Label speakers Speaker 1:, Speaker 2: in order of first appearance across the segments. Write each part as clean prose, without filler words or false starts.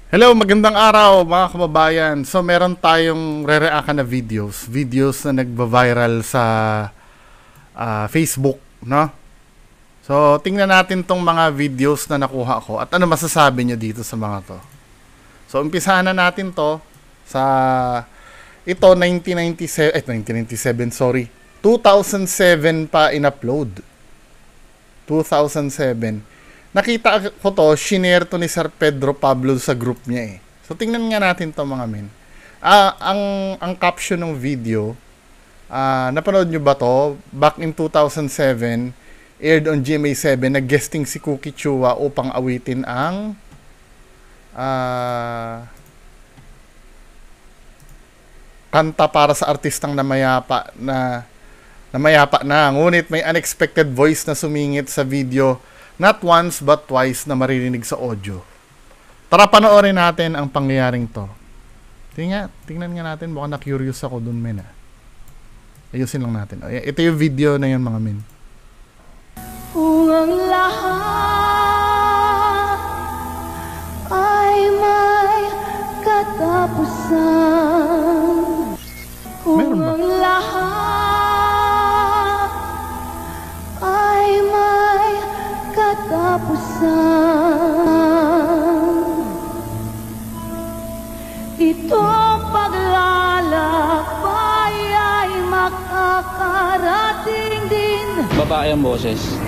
Speaker 1: Hello, magandang araw mga kababayan. So meron tayong re-react na videos na nagba-viral sa Facebook, no? So tingnan natin tong mga videos na nakuha ko at ano masasabi nyo dito sa mga to. So umpisahan na natin to sa ito 1997, sorry. 2007 pa in-upload. 2007. Nakita ko to, shinare to ni Sir Pedro Pablo sa group niya eh. So tingnan nga natin to mga men. Ang caption ng video, napanood nyo ba to? Back in 2007, aired on GMA7, nag-guesting si Cookie Chua upang awitin ang kanta para sa artistang namayapa na. Ngunit may unexpected voice na sumingit sa video. Not once but twice na maririnig sa audio. Tara panoorin natin ang pangyayaring to. Tingnan nga natin. Baka na-curious ako dun men. Ayusin lang natin. Ito yung video na yun mga men.
Speaker 2: Kung ang lahat ay may katapusan, kung ang lahat ay may katapusan, itong paglalakbay ay makakarating din.
Speaker 3: Babae ang boses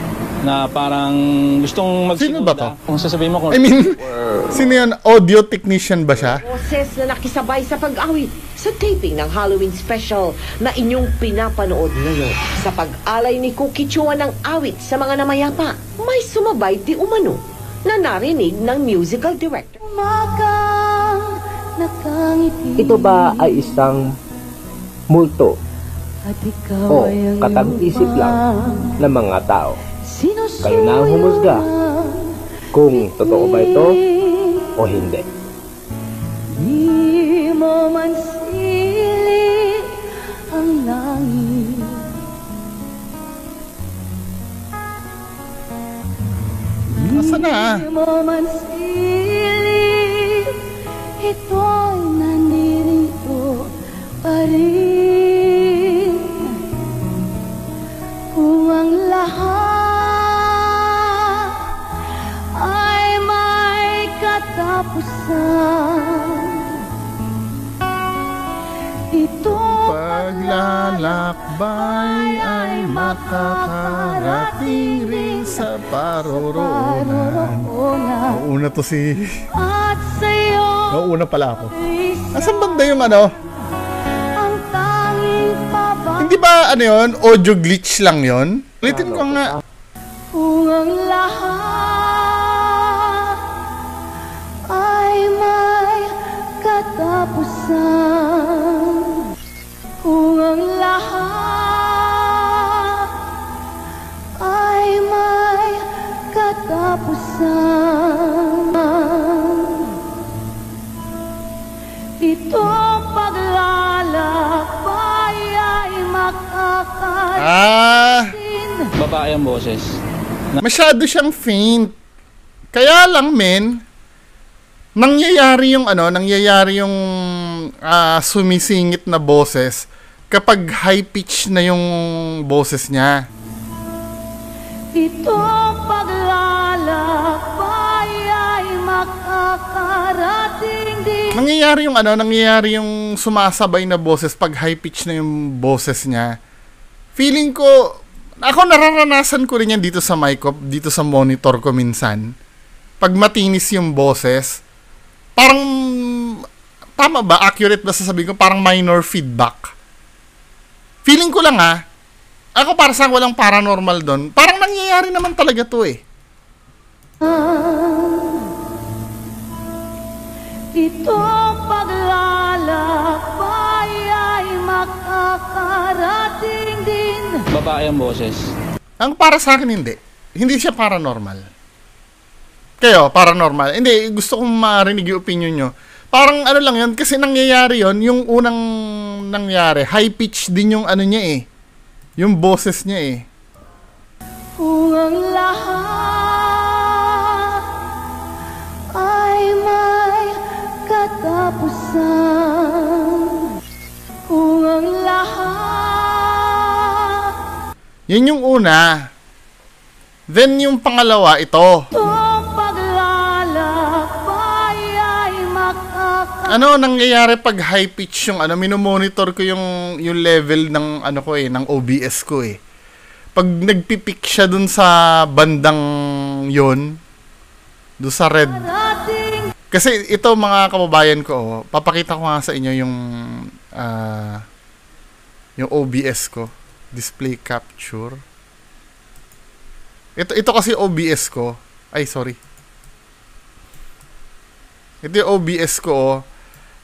Speaker 3: na parang gustong
Speaker 1: Sino ba to?
Speaker 3: Kung sasabihin mo kung
Speaker 1: Sino yun? Audio technician ba siya?
Speaker 4: Boses na nakisabay sa pag-awit sa taping ng Halloween special na inyong pinapanood ngayon. Sa pag-alay ni Cookie Chua ng awit sa mga namayapa, may sumabay di umano na narinig ng musical director.
Speaker 5: Ito ba ay isang multo o katang-isip lang ng mga tao? Kayo na ang humusga kung totoo ba ito o hindi.
Speaker 2: Di mo man silip ang langit,
Speaker 1: Nasaan na?
Speaker 2: di mo man silip, ito'y nandito pa rin. Kung ang lahat ay may katapusan, itong
Speaker 1: Paglalakbay ay makakarating rin sa paroroonan. Nauuna to si...
Speaker 2: at sa'yo
Speaker 1: Nauuna pala ako. Nasaan banda yung ano?
Speaker 2: ang tanging pababa.
Speaker 1: Hindi ba ano yun? Audio glitch lang yun? Ulitin ko nga.
Speaker 2: Kung ang lahat ay may katapusan, kung ang lahat ay may katapusan, itong paglalakbay ay makakarating.
Speaker 3: babae ang boses.
Speaker 1: Masyado siyang faint. Kaya lang men, nangyayari yung sumisingit na boses kapag high pitch na yung boses niya.
Speaker 2: Itong paglalakbay ay makakarating din.
Speaker 1: Nangyayari yung sumasabay na boses pag high pitch na yung boses niya. Feeling ko, ako nararanasan ko rin yan dito sa mic ko, dito sa monitor ko minsan. Pag matinis yung boses, parang, tama ba? Accurate ba sasabihin ko? Parang minor feedback. Feeling ko lang ako para sa walang paranormal doon. Parang nangyayari naman talaga to eh.
Speaker 2: Itong paglalakbay ay makakarating din.
Speaker 3: Babae ang boses.
Speaker 1: Ang para sa akin hindi. Hindi siya paranormal. Kayo, paranormal. Hindi, gusto kong marinig yung opinion nyo. Parang ano lang yun, kasi nangyayari yun, yung unang nangyari, high pitch din yung ano niya eh. Yung boses niya eh.
Speaker 2: Kung ang lahat ay may
Speaker 1: Yun yung una. Then yung pangalawa, ito.
Speaker 2: Itong paglalakbay ay
Speaker 1: Ano nangyayari pag high pitch yung minomonitor ko yung level ng ko ng OBS ko eh. Pag nagpipik siya dun sa bandang yon, dun sa red. Kasi ito mga kababayan ko, papakita ko nga sa inyo yung OBS ko, display capture. Ito kasi OBS ko. Ay, sorry. Ito yung OBS ko.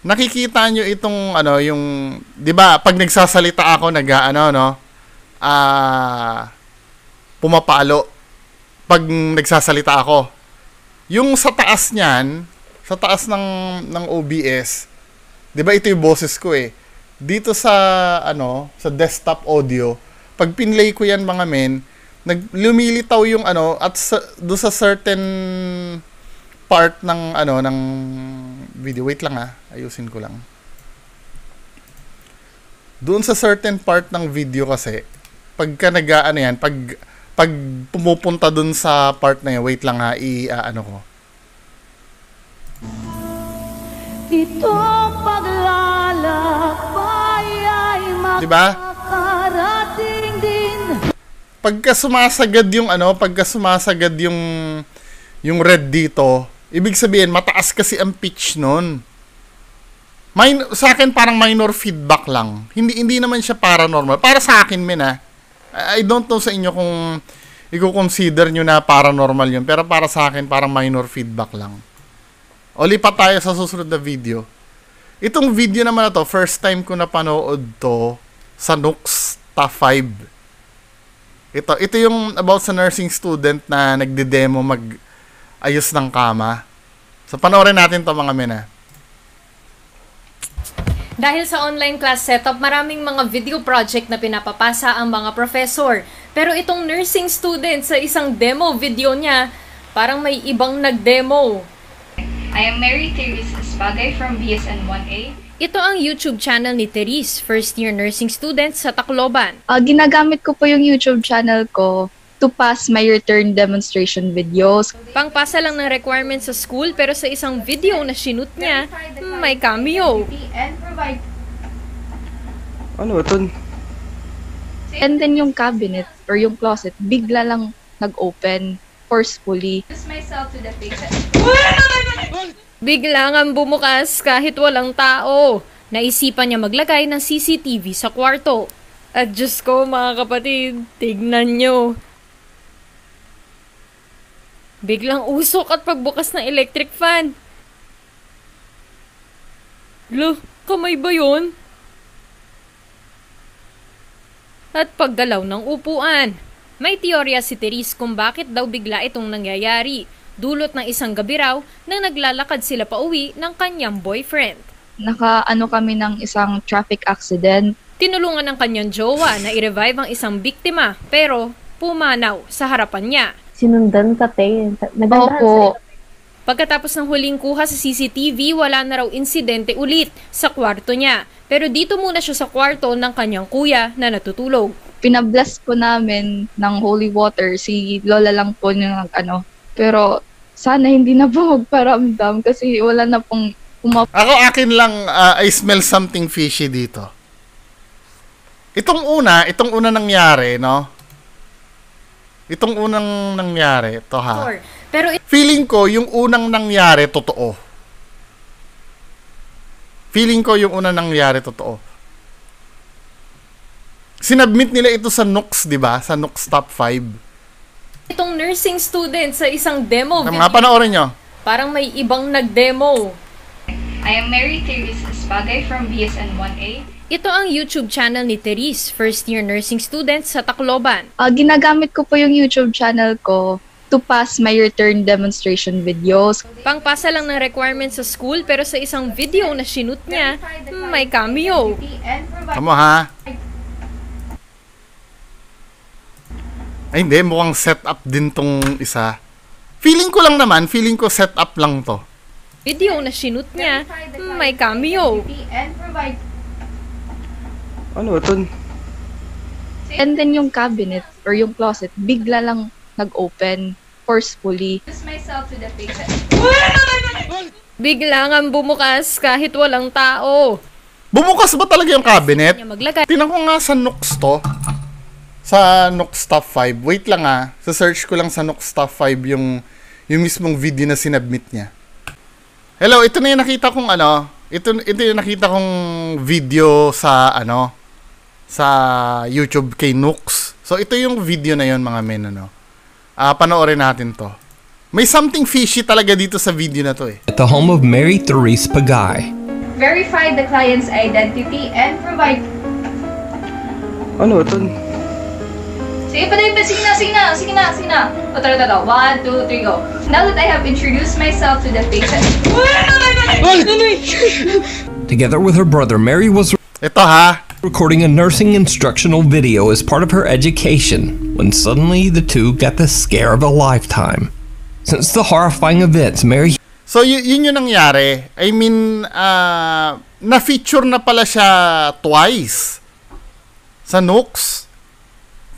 Speaker 1: Nakikita nyo itong yung 'di ba, pag nagsasalita ako pumapalo pag nagsasalita ako. Yung sa taas niyan, sa taas ng OBS, 'di ba ito yung boses ko eh. Dito sa sa desktop audio, pag pinlay ko yan mga men, lumilitaw yung at do sa certain part ng ng video. Wait lang ayusin ko lang. Doon sa certain part ng video kasi, pagka yan, pag pumupunta doon sa part na yan, wait lang ko.
Speaker 2: Itong paglalakbay ay
Speaker 1: Diba?
Speaker 2: makakarating din.
Speaker 1: Pagka sumasagad yung red dito, ibig sabihin mataas kasi ang pitch nun. Sa akin parang minor feedback lang. Hindi naman siya paranormal. Para sa akin I don't know sa inyo kung i-consider nyo na paranormal yun. Pero para sa akin parang minor feedback lang. O lipat tayo sa susunod na video. Itong video naman na to, first time ko napanood to sa Nooks Top 5. Ito yung about sa nursing student na nagde-demo mag-ayos ng kama. So panoorin natin to mga men.
Speaker 6: Dahil sa online class setup, maraming mga video project na pinapapasa ang mga professor. Pero itong nursing student sa isang demo video niya, parang may ibang nag-demo.
Speaker 7: I am Mary Therese Espagay from BSN 1A.
Speaker 6: Ito ang YouTube channel ni Therese, first year nursing student sa Tacloban.
Speaker 8: Ginagamit ko po yung YouTube channel ko to pass my return demonstration videos.
Speaker 6: Pangpasa lang ng requirements sa school, pero sa isang video na shoot niya, may cameo.
Speaker 5: Ano ito?
Speaker 8: And then yung cabinet or yung closet, bigla lang nag-open forcefully.
Speaker 6: Biglang ang bumukas kahit walang tao. Naisipan niya maglagay ng CCTV sa kwarto. At Diyos ko mga kapatid, tignan nyo. Biglang usok at pagbukas ng electric fan. Lo, kamay ba yun? At pagdalaw ng upuan. May teorya si Therese kung bakit daw bigla itong nangyayari. Dulot ng isang gabi raw nang naglalakad sila pa uwi ng kanyang boyfriend.
Speaker 8: Kami ng isang traffic accident.
Speaker 6: Tinulungan ng kanyang jowa na i-revive ang isang biktima pero pumanaw sa harapan niya.
Speaker 9: Sinundan ka, te. Nagandahan
Speaker 8: Opo.
Speaker 6: Pagkatapos ng huling kuha sa CCTV, wala na raw insidente ulit sa kwarto niya. Pero dito muna siya sa kwarto ng kanyang kuya na natutulog.
Speaker 8: Pinabless po namin ng holy water. Si Lola lang po yung Pero sana hindi na po magparamdam kasi wala na pong
Speaker 1: Akin lang, I smell something fishy dito. Itong una nangyari, no? Itong unang nangyari, to ha.
Speaker 6: Pero
Speaker 1: Feeling ko, yung unang nangyari, totoo. Sinubmit nila ito sa Nooks, di ba? Sa Nooks Top 5.
Speaker 6: itong nursing student sa isang demo video,
Speaker 1: Mga panoorin nyo.
Speaker 6: parang may ibang nag-demo.
Speaker 7: I am Mary Therese Espagay from BSN 1A.
Speaker 6: Ito ang YouTube channel ni Therese, first year nursing student sa Tacloban.
Speaker 8: Ginagamit ko po yung YouTube channel ko to pass my return demonstration videos.
Speaker 6: Pangpasa lang ng requirements sa school pero sa isang video na shoot niya, may cameo.
Speaker 1: Tama ha? Ay hindi, mukhang setup din tong isa. Feeling ko setup lang to.
Speaker 6: Video na shoot niya, may cameo.
Speaker 5: Ano ito?
Speaker 8: And then yung cabinet or yung closet, bigla lang nag-open forcefully.
Speaker 7: Myself to the patient.
Speaker 6: Bigla nga bumukas kahit walang tao.
Speaker 1: Bumukas ba talaga yung cabinet?
Speaker 6: Niya maglagay.
Speaker 1: Tingnan ko nga sa Noox to. Sa Noox Top 5. Wait lang sa search ko lang sa Noox Top 5 yung mismong video na sinubmit niya. Hello, ito na yung nakita kong ito yung nakita kong video sa sa YouTube kay Noox. So ito yung video na yon mga men panoorin natin to. May something fishy talaga dito sa video na to eh.
Speaker 10: At the home of Mary Therese Pagay.
Speaker 7: Verify the client's identity and provide...
Speaker 5: Ano ito?
Speaker 7: Sige pa. Sige na. O, tara. 1, 2, 3, go. Now that I have introduced myself to the patient...
Speaker 10: Together with her brother, Mary was recording a nursing instructional video as part of her education when suddenly the two got the scare of a lifetime. Since the horrifying events, Mary...
Speaker 1: So, yun yung nangyari. I mean, na-feature na pala siya twice sa Noox.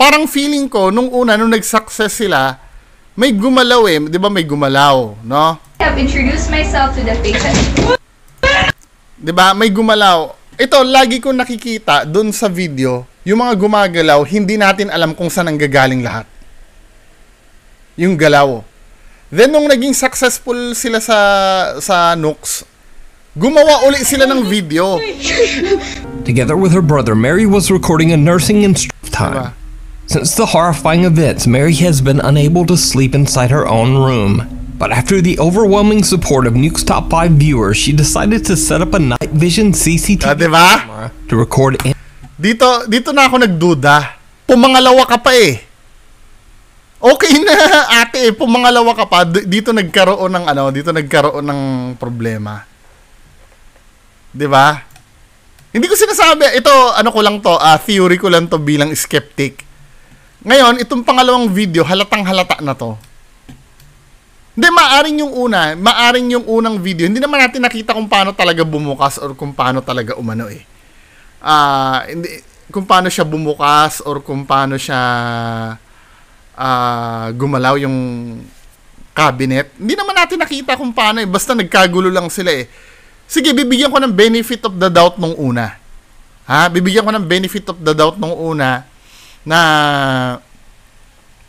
Speaker 1: Parang feeling ko, nung nag-success sila, may gumalaw eh. Di ba may gumalaw, no?
Speaker 7: I have introduced myself to the patient.
Speaker 1: Di ba? May gumalaw. Ito, lagi ko nakikita dun sa video, yung mga gumagalaw, hindi natin alam kung saan nanggagaling lahat. Yung galaw. Then, nung naging successful sila sa Noox, gumawa uli sila ng video.
Speaker 10: Together with her brother, Mary was recording a nursing time. Since the horrifying events, Mary has been unable to sleep inside her own room. But after the overwhelming support of Noox Top 5 viewers, she decided to set up a night vision CCTV camera to record in...
Speaker 1: Dito na ako nagduda. Pumangalawa ka pa eh. Okay na ate, pumangalawa ka pa. Dito nagkaroon ng problema. 'Di ba? Hindi ko sinasabi, ito ko lang to, theory ko lang to bilang skeptic. Ngayon, itong pangalawang video, halatang-halata na to. Hindi, maaring yung unang video, hindi naman natin nakita kung paano talaga bumukas or kung paano talaga umano eh. Kung paano siya bumukas or kung paano siya gumalaw yung cabinet. Hindi naman natin nakita kung paano eh. Basta nagkagulo lang sila eh. Sige, bibigyan ko ng benefit of the doubt nung una. Bibigyan ko ng benefit of the doubt nung una na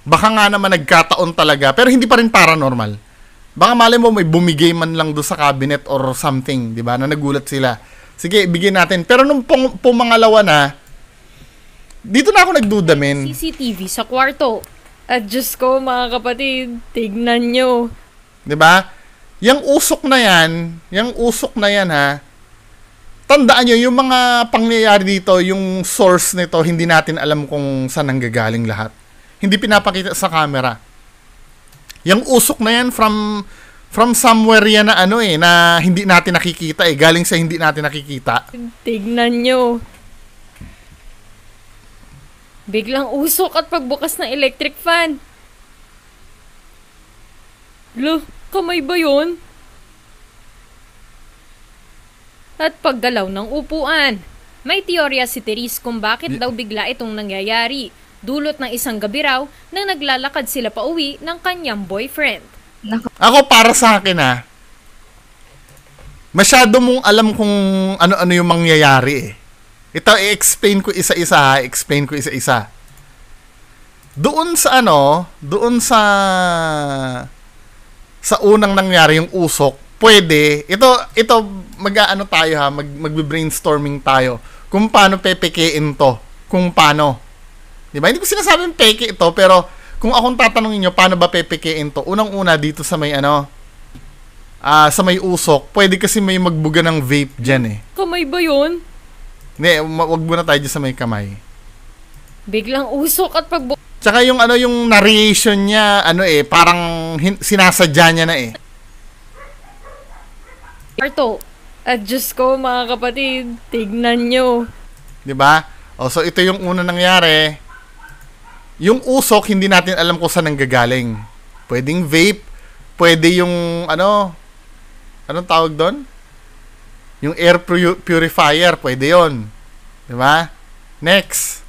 Speaker 1: baka nga naman nagkataon talaga. Pero hindi pa rin paranormal. Baka malay mo may bumigay man lang do sa cabinet or something. Diba? Na nagulat sila. Sige, bigyan natin. Pero nung pumangalawa na, dito na ako nagduda, men.
Speaker 6: CCTV sa kwarto. At Diyos ko, mga kapatid, tignan nyo.
Speaker 1: 'Di ba? Yung usok na yan ha. Tandaan nyo, yung mga pangyayari dito, yung source nito, hindi natin alam kung saan nanggagaling lahat. Hindi pinapakita sa camera. Yung usok na yan from somewhere yan na na hindi natin nakikita eh. Galing sa hindi natin nakikita.
Speaker 6: Tignan nyo. Biglang usok at pagbukas ng electric fan. Kamay ba yun? At paggalaw ng upuan. May teorya si Therese kung bakit daw bigla itong nangyayari. Dulot ng isang gabi raw nang naglalakad sila pa uwi ng kanyang boyfriend.
Speaker 1: Ako para sa akin masyado mong alam kung ano-ano yung mangyayari eh. Ito, i-explain ko isa-isa. Doon sa unang nangyari yung usok, pwede, ito mag-aano tayo magbe-brainstorming tayo kung paano pepekein to, kung paano. 'Di ba? Hindi ko sinasabing peke ito, pero kung akong tatanungin niyo paano ba pepekein to, unang-una dito sa may sa may usok, pwede kasi may magbuga ng vape diyan eh.
Speaker 6: Kamay ba 'yun?
Speaker 1: Hindi, wag muna tayo dyan sa may kamay.
Speaker 6: Biglang usok at
Speaker 1: Tsaka yung yung narration niya, parang sinasadya niya na eh.
Speaker 6: At Diyos ko, mga kapatid, tignan nyo.
Speaker 1: 'Di ba? So ito yung una nangyari. Yung usok, hindi natin alam kung saan nanggagaling. Pwedeng vape, pwede yung anong tawag doon? Yung air purifier, pwede yon, 'di ba? Next.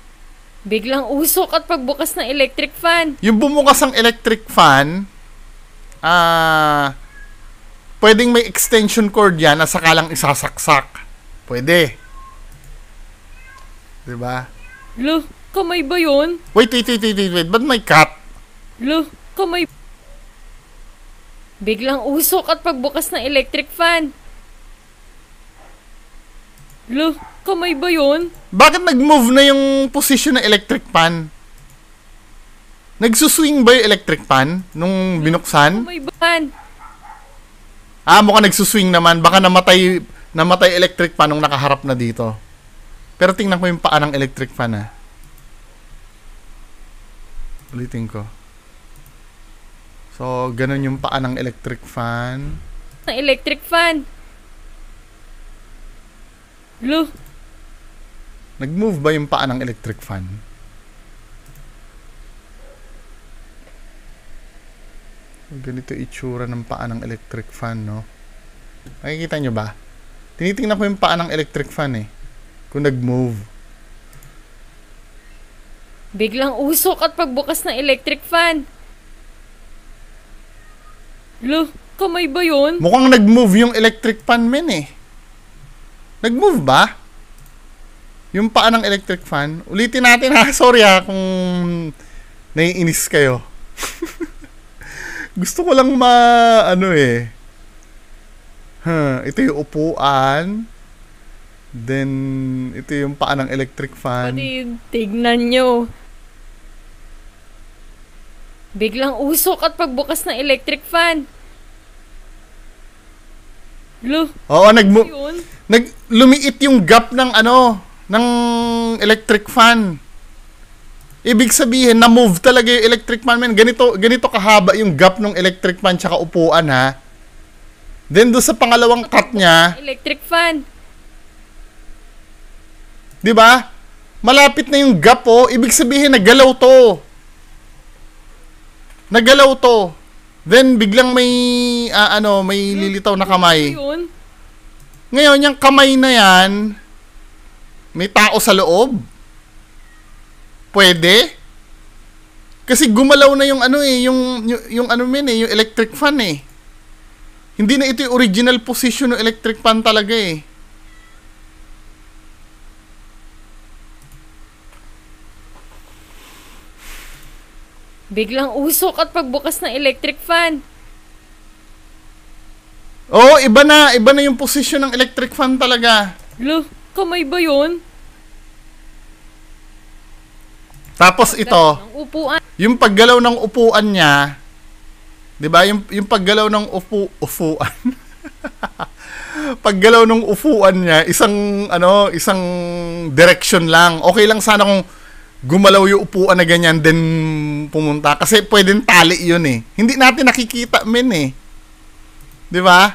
Speaker 6: Biglang usok at pagbukas ng electric fan.
Speaker 1: Yung bumukas ang electric fan, pwedeng may extension cord yan at saka lang isasaksak. Pwede. Diba?
Speaker 6: Lo, kamay ba yun?
Speaker 1: Wait. Ba't may cut?
Speaker 6: Lo, kamay. Biglang usok at pagbukas ng electric fan. Lo, kamay ba yun?
Speaker 1: Bakit nag-move na yung position ng electric fan? Nagsuswing ba yung electric fan nung binuksan?
Speaker 6: Kamay ba yan?
Speaker 1: Mukhang nagsuswing naman. Baka namatay electric fan nung nakaharap na dito. Pero tingnan ko yung paa ng electric fan, Ulitin ko. So, ganun yung paa ng electric fan.
Speaker 6: Ng electric fan. Lo.
Speaker 1: Nag-move ba yung paa ng electric fan? Ganito itsura ng paa ng electric fan, no? Nakikita nyo ba? Tinitingnan ko yung paa ng electric fan, kung nag-move.
Speaker 6: Biglang usok at pagbukas ng electric fan. Lo, kamay ba yun?
Speaker 1: Mukhang nag-move yung electric fan, men, Nag-move ba? Yung paa ng electric fan? Ulitin natin, Sorry, kung naiinis kayo. Gusto ko lang ito yung upuan. Then, ito yung paa ng electric fan.
Speaker 6: Tignan nyo. Biglang usok at pagbukas ng electric fan. Lo.
Speaker 1: Oo, lumiit yung gap ng ng electric fan. Ibig sabihin, na-move talaga yung electric fan, man. Ganito kahaba yung gap ng electric fan tsaka upuan, ha. Then, doon sa pangalawang cut niya,
Speaker 6: electric fan.
Speaker 1: Di ba? Malapit na yung gap, Ibig sabihin, nagalaw to. Then, biglang may lilitaw na kamay. Ngayon, yung kamay na yan, may tao sa loob. Pwede? Kasi gumalaw na yung yung electric fan, Hindi na ito yung original position ng electric fan talaga,
Speaker 6: Biglang usok at pagbukas ng electric fan.
Speaker 1: Oo, iba na yung position ng electric fan talaga.
Speaker 6: Lo, kamay ba yun?
Speaker 1: Tapos ito, yung paggalaw ng upuan niya, 'di ba? Yung paggalaw ng upuan. Paggalaw ng upuan niya, isang direction lang. Okay lang sana kung gumalaw yung upuan na ganyan then pumunta kasi pwedeng tali yun Hindi natin nakikita men 'Di ba?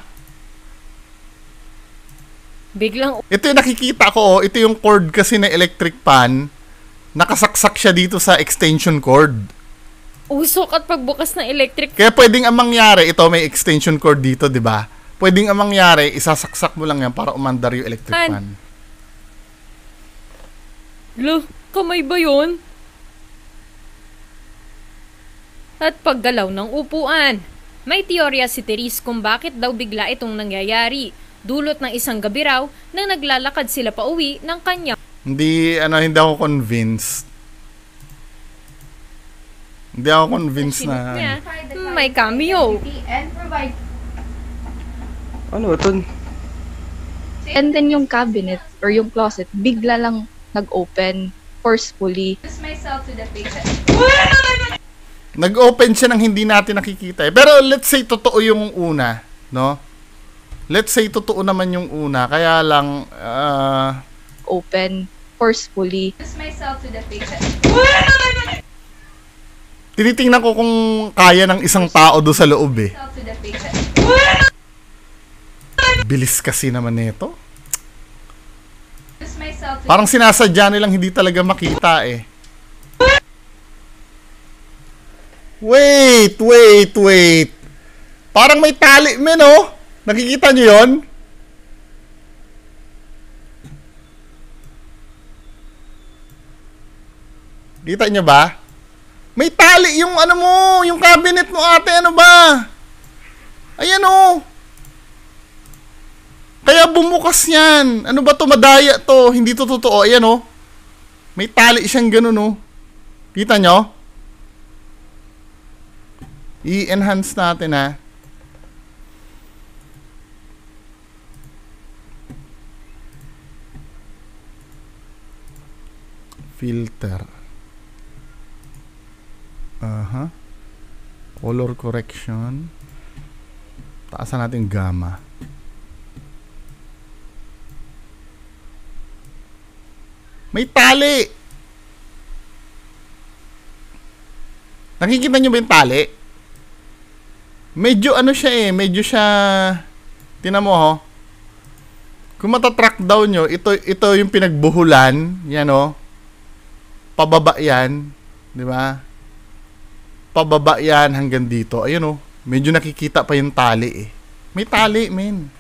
Speaker 6: Biglang
Speaker 1: ito yung nakikita ko, ito yung cord kasi na electric fan. Nakasaksak siya dito sa extension cord.
Speaker 6: Usok at pagbukas ng electric.
Speaker 1: Kaya pwedeng ang mangyari, ito may extension cord dito, 'di ba? Pwedeng ang mangyari, isasaksak mo lang yan para umandar yung electric fan.
Speaker 6: Lo, kamay ba yun? At paggalaw ng upuan. May teorya si Therese kung bakit daw bigla itong nangyayari. Dulot ng isang gabi raw nang naglalakad sila pa uwi ng kanyang.
Speaker 1: Hindi ako convinced. Hindi ako convinced na.
Speaker 6: May cameo.
Speaker 5: Ano ito?
Speaker 8: And then yung cabinet or yung closet, bigla lang nag-open forcefully.
Speaker 1: Nag-open siya nang hindi natin nakikita. Pero let's say totoo yung una, no? Let's say totoo naman yung una, kaya lang
Speaker 8: open forcefully.
Speaker 1: Tinitingnan ko kung kaya ng isang tao do sa loob Bilis kasi naman nito. Parang sinasadya nilang hindi talaga makita Wait. Parang may tali, men, Nakikita niyo 'yon? Kita nyo ba? May tali yung ano mo, yung cabinet mo ate, ano ba? Ayan o. Kaya bumukas yan. Ano ba to? Madaya to. Hindi to totoo. Ayan o. May tali siyang ganun o. Kita nyo? I-enhance natin ha. Filter. Color correction. Taasan natin gamma. May tali. Nakikita nyo ba yung tali? Medyo ano siya eh. Medyo siya... Tingnan mo ho. Kung matatrack down nyo, ito yung pinagbuhulan. Yan o. Pababa yan. Di ba? Pababa yan hanggang dito. Ayun o. Medyo nakikita pa yung tali eh. May tali, men.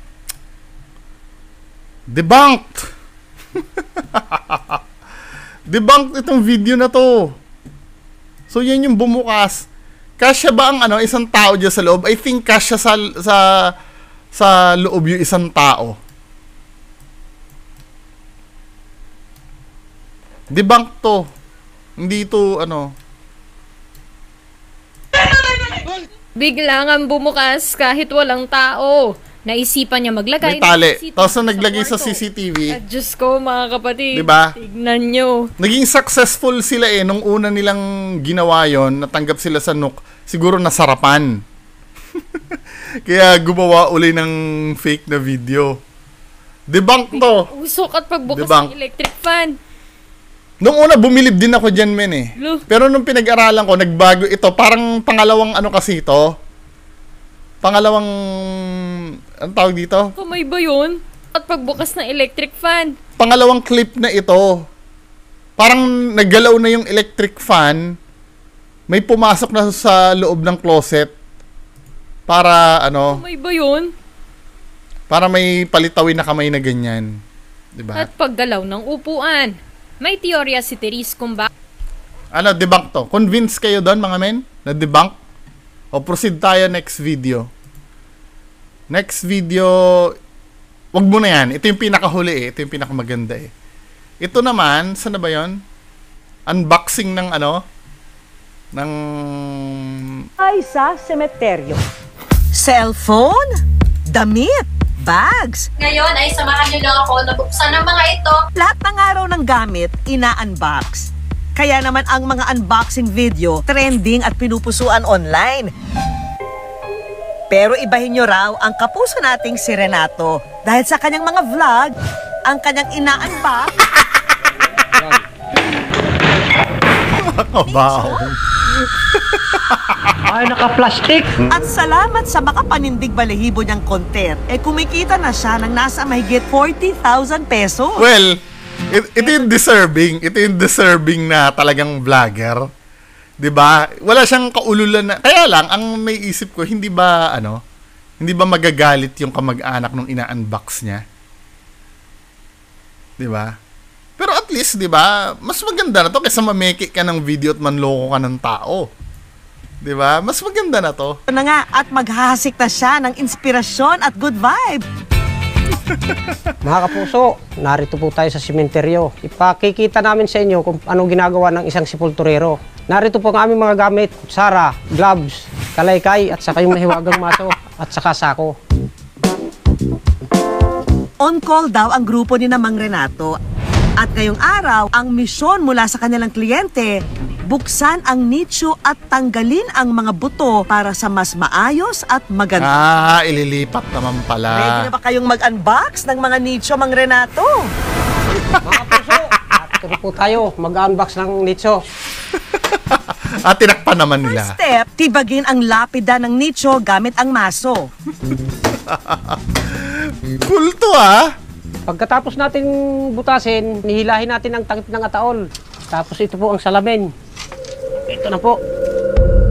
Speaker 1: Debunked! Debunked itong video na to. So yan yung bumukas. Kasya ba ang ano, isang tao dyan sa loob? I think kasya sa loob yung isang tao. Debunk to. Hindi to ano.
Speaker 6: Biglang ang bumukas kahit walang tao. Naisipan niya maglagay
Speaker 1: may tali. Tapos na naglagay sa
Speaker 6: kwarto.
Speaker 1: CCTV.
Speaker 6: At Diyos ko mga kapatid.
Speaker 1: Diba?
Speaker 6: Tignan nyo.
Speaker 1: Naging successful sila eh. Nung una nilang ginawa yon, natanggap sila sa Nook. Siguro nasarapan. Kaya gumawa uli ng fake na video. Debunk to.
Speaker 6: Usok at pagbukas
Speaker 1: Debunk.
Speaker 6: ng electric fan.
Speaker 1: Nung una, bumilib din ako dyan, men eh. Pero nung pinag-aralan ko, nagbago ito. Parang pangalawang ano kasi ito. Pangalawang... Anong tawag dito?
Speaker 6: Kamay ba yun? At pagbukas ng electric fan.
Speaker 1: Pangalawang clip na ito. Parang naggalaw na yung electric fan. May pumasok na sa loob ng closet. Para ano...
Speaker 6: Kamay ba yun?
Speaker 1: Para may palitawin na kamay na ganyan. Diba?
Speaker 6: At paggalaw ng upuan. May teorya si Therese kung bakit.
Speaker 1: Ano, debunk to. Convince kayo doon, mga men? Na debunk? O proceed tayo next video. Next video, wag mo na yan. Ito yung pinakahuli eh. Ito yung pinakamaganda eh. Ito naman, saan na ba yun? Unboxing ng ano? Ng...
Speaker 11: Ay sa semeteryo. Cellphone? Damit? Bags?
Speaker 12: Ngayon ay samahan niyo lang ako na buksan ang mga ito.
Speaker 11: Lahat ng araw ng gamit, ina-unbox. Kaya naman ang mga unboxing video, trending at pinupusuan online. Pero ibahin nyo raw ang kapuso nating si Renato dahil sa kanyang mga vlog, ang kanyang ina-unbox.
Speaker 1: Wow.
Speaker 5: Ay, naka-plastic.
Speaker 11: At salamat sa makapanindig balahibo niyang content, kumikita na siya ng nasa mahigit 40,000 pesos.
Speaker 1: Well, ito yung deserving. Ito yung deserving na talagang vlogger. 'Di ba? Wala siyang kaululan na. Kaya lang ang may isip ko, hindi ba magagalit yung kamag-anak nung ina-unbox niya? 'Di ba? Pero at least, 'di ba, mas maganda na 'to kaysa mameke ka ng video at manloko ka ng tao. 'Di ba? Mas maganda na 'to.
Speaker 11: Ito na nga at maghahasik na siya ng inspirasyon at good vibe.
Speaker 13: Mga kapuso, narito po tayo sa sementeryo. Ipakikita namin sa inyo kung anong ginagawa ng isang sepulturero. Narito po ang aming mga gamit, kutsara, gloves, kalaykay, at saka yung mahiwagang maso, at saka sako.
Speaker 11: On call daw ang grupo ni Mang Renato. At ngayong araw, ang misyon mula sa kanilang kliyente, buksan ang nicho at tanggalin ang mga buto para sa mas maayos at maganda.
Speaker 1: Ah, ililipat naman pala.
Speaker 11: Ready na ba kayong mag-unbox ng mga nicho, Mang Renato?
Speaker 13: Mga kapuso, narito po tayo mag-unbox ng nicho.
Speaker 1: At tinakpan naman nila.
Speaker 11: First step, tibagin ang lapida ng nicho gamit ang maso.
Speaker 1: Cool to ah!
Speaker 13: Pagkatapos natin butasin, nihilahin natin ang takip ng ataol. Tapos ito po ang salamin. Ito na po.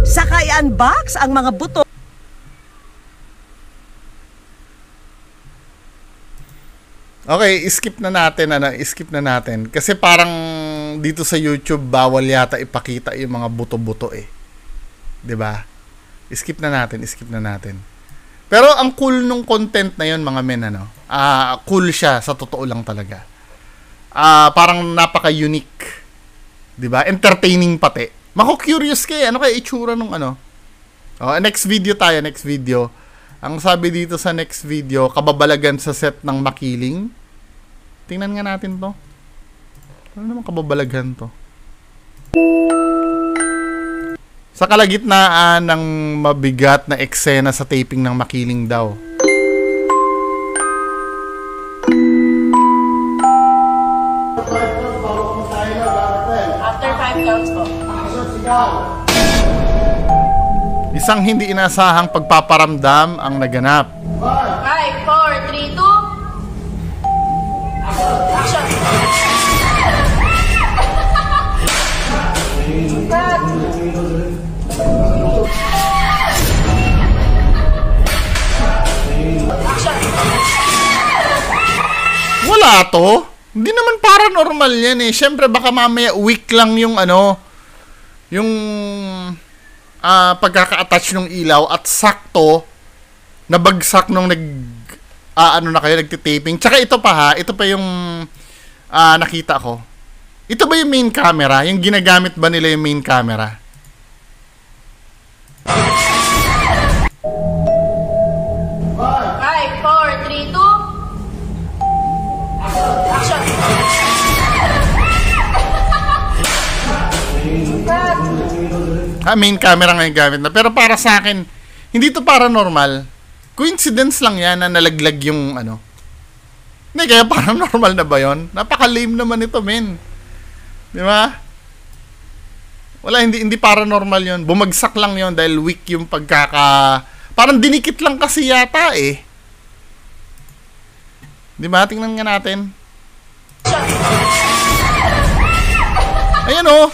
Speaker 11: Saka i-unbox ang mga buto.
Speaker 1: Okay, skip na natin. Kasi parang dito sa YouTube bawal yata ipakita yung mga buto-buto eh. 'Di ba? Skip na natin. Pero ang cool nung content na 'yon, mga men, ano. Cool siya sa totoo lang talaga. Parang napaka-unique. 'Di ba? Entertaining pati. Mako-curious kayo, ano kaya itsura nung ano? Next video. Ang sabi dito sa next video, kababalagan sa set ng Makiling. Tingnan nga natin 'to. Ano naman kababalaghan to? Sa kalagitnaan ng mabigat na eksena sa taping ng Makiling daw.
Speaker 12: After 5 counts po.
Speaker 1: Isang hindi inasahang pagpaparamdam ang naganap.
Speaker 12: 5, 4, 3, 2. Action!
Speaker 1: Wala to. Hindi naman paranormal yan eh. Siyempre baka mamaya weak lang yung ano, yung pagkaka-attach ng ilaw at sakto nabagsak nung nagtitaping. Tsaka ito pa yung nakita ko. Ito ba yung main camera? Yung ginagamit ba nila yung main camera? Main camera nga yung gamit na. Pero para sa akin, hindi to paranormal. Coincidence lang yan na nalaglag yung ano. Hindi, kaya paranormal na ba yun? Napaka-lame naman ito, men. Di ba? Wala, hindi paranormal yun. Bumagsak lang yun dahil weak yung parang dinikit lang kasi yata eh. Di ba? Tingnan nga natin. Ayan oh.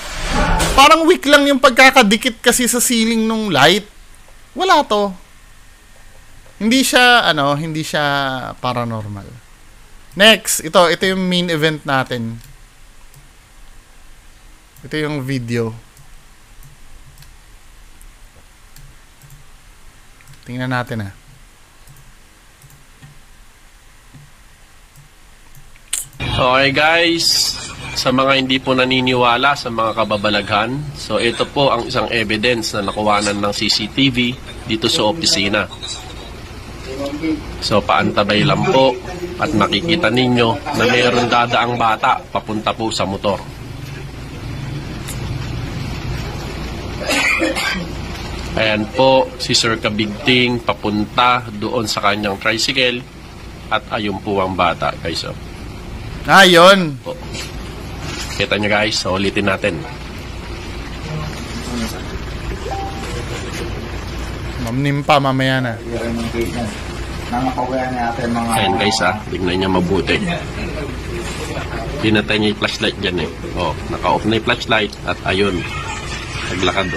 Speaker 1: Parang weak lang yung pagkakadikit kasi sa ceiling nung light. Wala to. Hindi siya paranormal. Next, ito yung main event natin. Ito yung video. Tingnan natin
Speaker 14: Okay guys, sa mga hindi po naniniwala sa mga kababalaghan, so ito po ang isang evidence na nakuhanan ng CCTV dito sa opisina. So paantabay lang po at makikita ninyo na mayroong dadaang bata papunta po sa motor. Ayan po si Sir Kabigting papunta doon sa kanyang tricycle at ayun po ang bata guys.
Speaker 1: Ayun.
Speaker 14: Kita nyo guys, so ulitin natin.
Speaker 1: Mamnim pa mamaya na.
Speaker 14: Ayan guys tignan nyo mabuti. Pinatay niya yung flashlight dyan eh. Naka-off na yung flashlight at ayun. Naglakad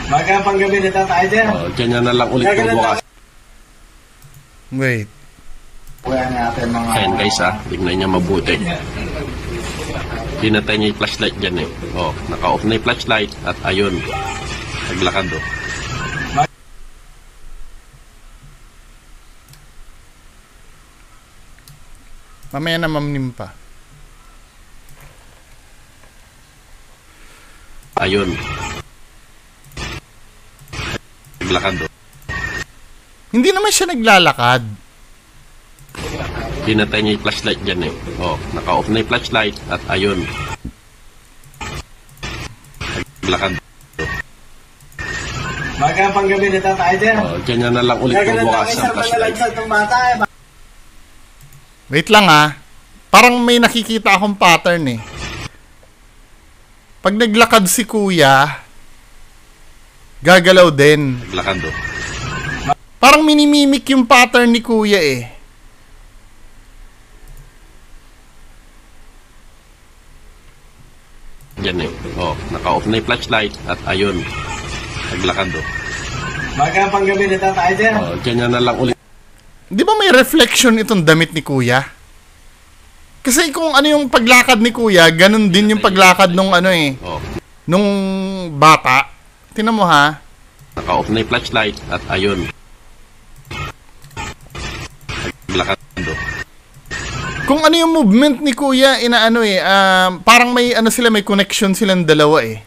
Speaker 15: Magandang gabi na tayo dyan.
Speaker 14: Dyan na lang ulit bukas.
Speaker 1: Wait.
Speaker 14: Ayan guys tignan nyo mabuti. Pinatay niya yung flashlight dyan eh. Naka-off na yung flashlight at ayun. Naglakad
Speaker 1: Mamaya na mamnim pa.
Speaker 14: Ayun. Naglakad
Speaker 1: Hindi naman siya naglalakad.
Speaker 14: Pinatay niya yung flashlight dyan eh. Naka-off na yung flashlight at ayun. Naglakad
Speaker 15: Magandang gabi na tayo dyan.
Speaker 14: Dyan na lang ulit bukas ang flashlight.
Speaker 1: Wait lang Parang may nakikita akong pattern eh. Pag naglakad si kuya, gagalaw din.
Speaker 14: Naglakad
Speaker 1: Parang minimimik yung pattern ni kuya eh.
Speaker 14: Dyan eh. Naka-off na yung flashlight at ayun. Naglakad
Speaker 15: Magandang gabi na tayo dyan.
Speaker 14: Dyan na lang ulit.
Speaker 1: Di ba may reflection itong damit ni kuya? Kasi kung ano yung paglakad ni kuya, ganun din yung paglakad nung ano eh. Nung bata. Tingnan mo ha.
Speaker 14: Naka-off na yung flashlight at ayun. Naglakad do.
Speaker 1: Kung ano yung movement ni kuya, inaano eh, parang may ano sila, may connection silang dalawa eh.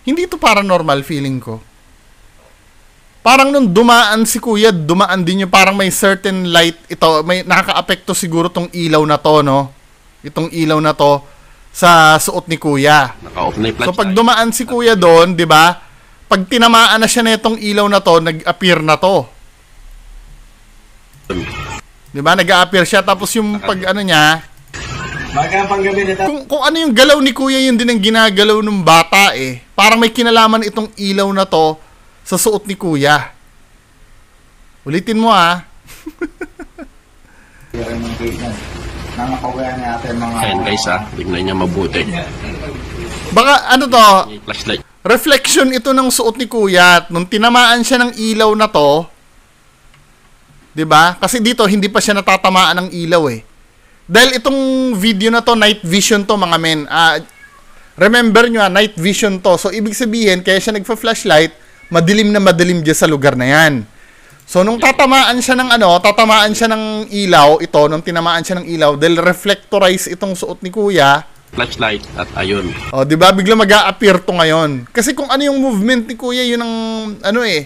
Speaker 1: Hindi to paranormal feeling ko. Parang nung dumaan si kuya, dumaan din yung parang may certain light ito, may nakaka-apekto siguro tong ilaw na to, no? Itong ilaw na to sa suot ni kuya.
Speaker 14: Naka-off na yung flashlight.
Speaker 1: So pag dumaan si kuya doon, 'di ba? Pag tinamaan na siya nitong ilaw na to, nag-appear na to. 'Di ba? Nag-a-appear siya tapos yung pag ano niya, kung ano yung galaw ni kuya, yun din ang ginagalaw ng bata eh. Parang may kinalaman itong ilaw na to sa suot ni kuya. Ulitin mo ha.
Speaker 14: Ayan guys ha, tignan niya mabuti.
Speaker 1: Baka ano to,
Speaker 14: Flashlight.
Speaker 1: reflection ito ng suot ni kuya. Nung tinamaan siya ng ilaw na to, 'di ba? Kasi dito hindi pa siya natatamaan ng ilaw eh. Dahil itong video na to, night vision to mga men. Remember nyo night vision to. So ibig sabihin, kaya siya nagfa-flashlight, madilim na madilim dyan sa lugar na yan. So nung tatamaan siya ng ano, tatamaan siya ng ilaw, ito, nung tinamaan siya ng ilaw, dahil reflectorize itong suot ni kuya,
Speaker 14: Flashlight at ayun.
Speaker 1: oh, 'di ba? Bigla mag-a-appear to ngayon. Kasi kung ano yung movement ni kuya, yun ang ano eh.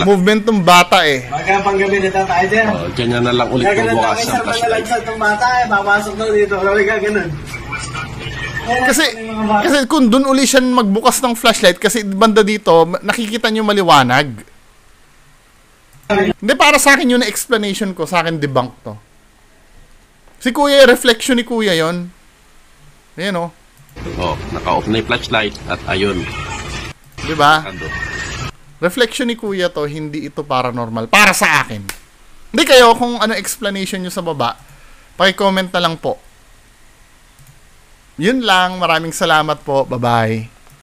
Speaker 1: Movement ng bata eh.
Speaker 15: Magandang panggabi na tayo dyan.
Speaker 14: Oh, ganyan na lang ulit bukas ng flashlight.
Speaker 15: Itong bata eh, papasok daw dito. Lawig ka ganun.
Speaker 1: Kasi kung dun uli siya magbukas ng flashlight, kasi banda dito, nakikita nyo maliwanag. Hindi, para sa akin yun na explanation ko, sa akin debunk to. Si kuya, reflection ni kuya yon. Ayan o.
Speaker 14: Oh, naka-off na yung flashlight at ayun.
Speaker 1: Diba? Reflection ni kuya to, hindi ito paranormal. Para sa akin. Hindi kayo, kung ano explanation nyo sa baba, paki-comment na lang po. Yun lang. Maraming salamat po. Bye-bye.